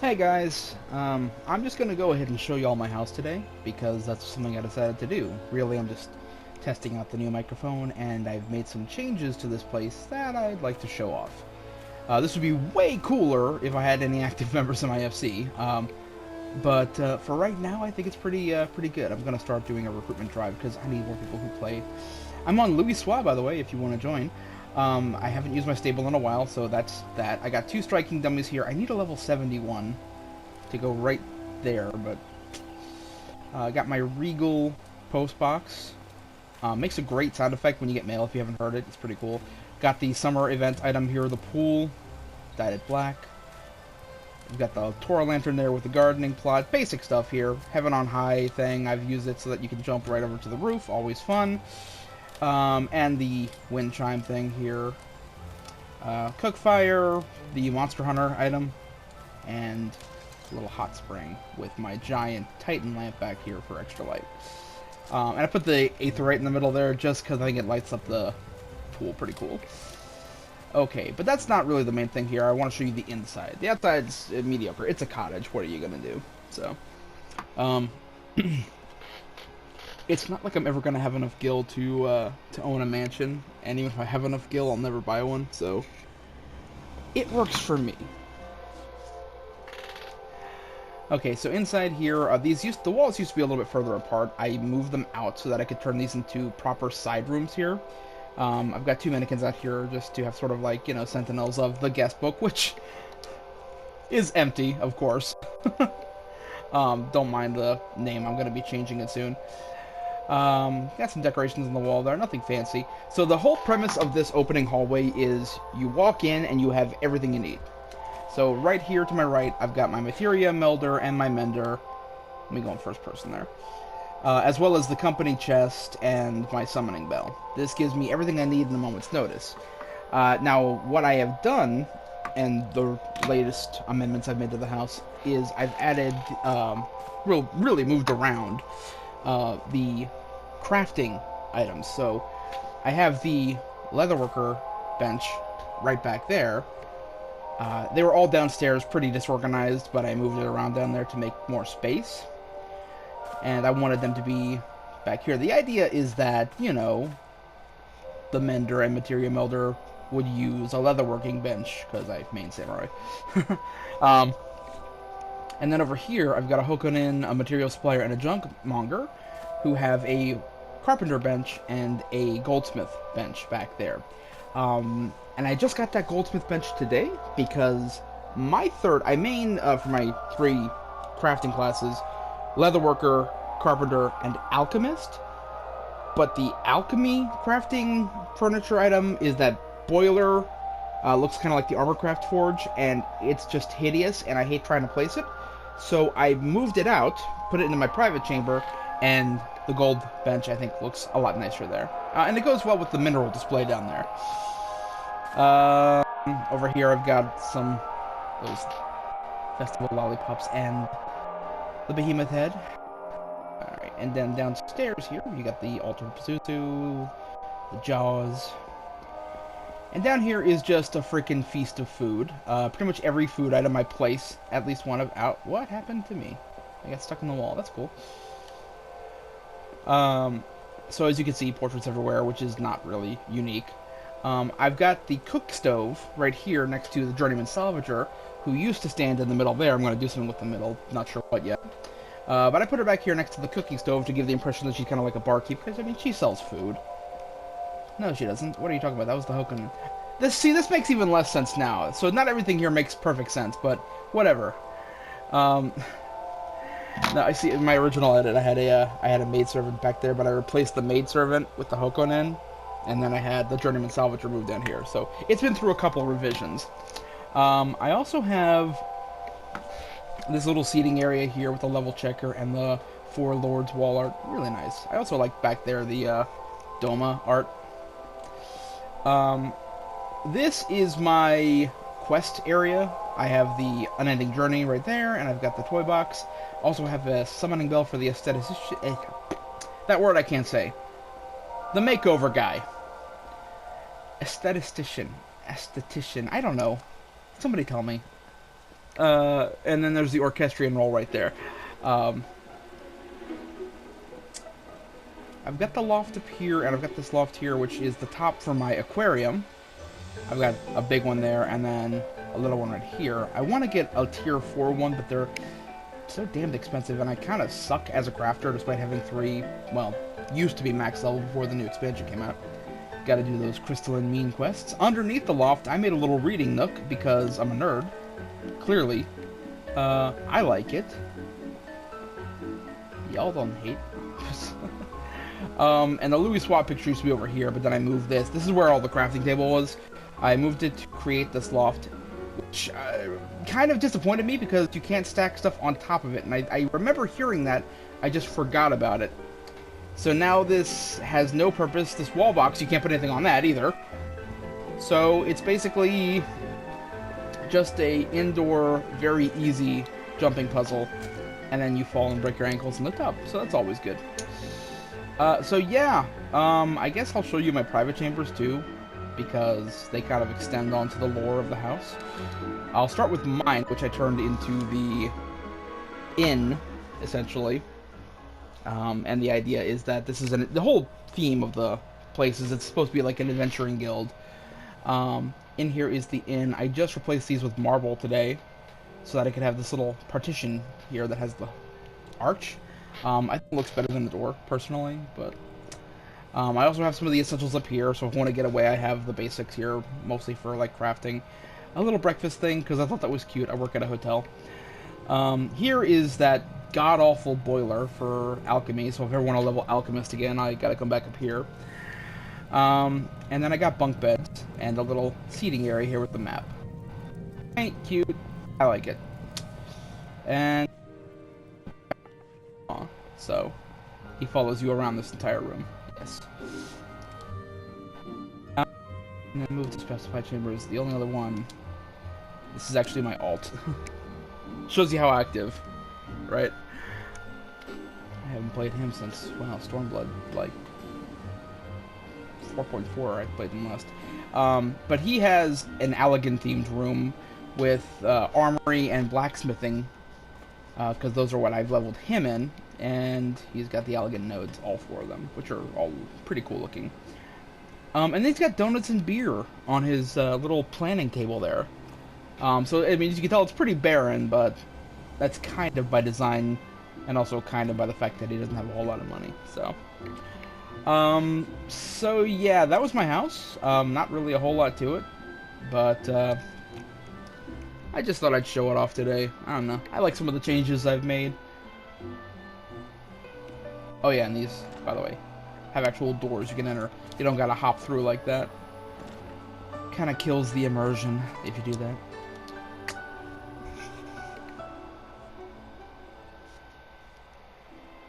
Hey guys, I'm just gonna go ahead and show you all my house today because that's something I decided to do. Really, I'm just testing out the new microphone and I've made some changes to this place that I'd like to show off. This would be way cooler if I had any active members in my FC, but for right now I think it's pretty good. I'm gonna start doing a recruitment drive because I need more people who play. I'm on Louis Soir, by the way, if you want to join. I haven't used my stable in a while, so that's that. I got 2 striking dummies here. I need a level 71 to go right there, but I got my Regal post box. Makes a great sound effect when you get mail if you haven't heard it. It's pretty cool. Got the summer event item here, the pool, dyed it black. We've got the Toro lantern there with the gardening plot. Basic stuff here. Heaven on high thing. I've used it so that you can jump right over to the roof. Always fun. And the wind chime thing here. Cook fire, the Monster Hunter item, and a little hot spring with my giant Titan lamp back here for extra light. And I put the Aetherite in the middle there just because I think it lights up the pool pretty cool. Okay, but that's not really the main thing here. I want to show you the inside. The outside's mediocre. It's a cottage. What are you gonna do? So, it's not like I'm ever gonna have enough gil to own a mansion, and even if I have enough gil, I'll never buy one. So, it works for me. Okay, so inside here, the walls used to be a little bit further apart. I moved them out so that I could turn these into proper side rooms here. I've got 2 mannequins out here just to have sort of like, you know, sentinels of the guest book, which is empty, of course. Don't mind the name, I'm going to be changing it soon. Got some decorations on the wall there, nothing fancy. So the whole premise of this opening hallway is you walk in and you have everything you need. So right here to my right, I've got my materia melder and my mender. Let me go in first person there. As well as the company chest and my summoning bell. This gives me everything I need in a moment's notice. Now, what I have done, and the latest amendments I've made to the house, is I've added, really moved around the crafting items. So I have the leatherworker bench right back there. They were all downstairs, pretty disorganized, but I moved it around down there to make more space. And I wanted them to be back here. The idea is that, you know, the mender and materia melder would use a leatherworking bench, because I main samurai. And then over here, I've got a Hokunin, a material supplier, and a junk monger, who have a carpenter bench and a goldsmith bench back there. And I just got that goldsmith bench today, because I main for my 3 crafting classes, leatherworker, carpenter, and alchemist. But the alchemy crafting furniture item is that boiler, looks kind of like the Armorcraft Forge, and it's just hideous, and I hate trying to place it. So I moved it out, put it into my private chamber, and the gold bench, I think, looks a lot nicer there. And it goes well with the mineral display down there. Over here I've got those festival lollipops and the behemoth head. Alright, and then downstairs here, you got the altar of Pazuzu, the jaws. And down here is just a freaking feast of food. Pretty much every food item I place, at least one of out. What happened to me? I got stuck in the wall. That's cool. So as you can see, portraits everywhere, which is not really unique. I've got the cook stove right here next to the journeyman salvager, who used to stand in the middle there. I'm going to do something with the middle, not sure what yet. But I put her back here next to the cooking stove to give the impression that she's kind of like a barkeep, because, I mean, she sells food. No, she doesn't. What are you talking about? That was the Hokunin. This makes even less sense now. So not everything here makes perfect sense, but whatever. Now, I see in my original edit, I had a maidservant back there, but I replaced the maidservant with the Hokunin, and then I had the journeyman salvager moved down here. So it's been through a couple revisions. I also have this little seating area here with the level checker and the 4 lords wall art. Really nice. I also like back there the Doma art. This is my quest area. I have the unending journey right there, and I've got the toy box. Also have a summoning bell for the aesthetician. That word I can't say. The makeover guy. Esthetician. I don't know. Somebody tell me. And then there's the orchestrion roll right there. Um, I've got the loft up here, and I've got this loft here, which is the top for my aquarium. I've got a big one there, and then a little one right here. I want to get a tier 4 one, but they're so damned expensive, and I kind of suck as a crafter, despite having 3, well, used to be max level before the new expansion came out. Gotta do those crystalline mean quests. Underneath the loft, I made a little reading nook, because I'm a nerd. Clearly. I like it. Y'all don't hate. And the Louis Swap picture used to be over here, but then I moved this. This is where all the crafting table was. I moved it to create this loft, which kind of disappointed me because you can't stack stuff on top of it. And I remember hearing that, I just forgot about it. So now this has no purpose. This wall box, you can't put anything on that either. So it's basically just a indoor, very easy jumping puzzle. And then you fall and break your ankles in the tub. So that's always good. So yeah, I guess I'll show you my private chambers too, because they kind of extend onto the lore of the house. I'll start with mine, which I turned into the inn, essentially. And the idea is that this is the whole theme of the place is it's supposed to be like an adventuring guild. In here is the inn. I just replaced these with marble today, so that I could have this little partition here that has the arch. I think it looks better than the door, personally, but I also have some of the essentials up here, so if I want to get away, I have the basics here, mostly for, like, crafting. A little breakfast thing, because I thought that was cute. I work at a hotel. Here is that god-awful boiler for alchemy, so if I ever want to level alchemist again, I gotta come back up here. And then I got bunk beds, and a little seating area here with the map. Ain't cute. I like it. And so he follows you around this entire room. Yes. And then move to specified chambers. The only other one. This is actually my alt. Shows you how active, right? I haven't played him since, wow, Stormblood, like 4.4. I played him last. But he has an Allegan themed room with armory and blacksmithing, because those are what I've leveled him in. And he's got the Allegan nodes, all 4 of them, which are all pretty cool looking. And then he's got donuts and beer on his little planning table there. So, I mean, as you can tell, it's pretty barren, but that's kind of by design, and also kind of by the fact that he doesn't have a whole lot of money, so. So yeah, that was my house. Not really a whole lot to it, but, I just thought I'd show it off today. I don't know. I like some of the changes I've made. Oh yeah, and these, by the way, have actual doors you can enter. You don't gotta hop through like that. Kinda kills the immersion if you do that.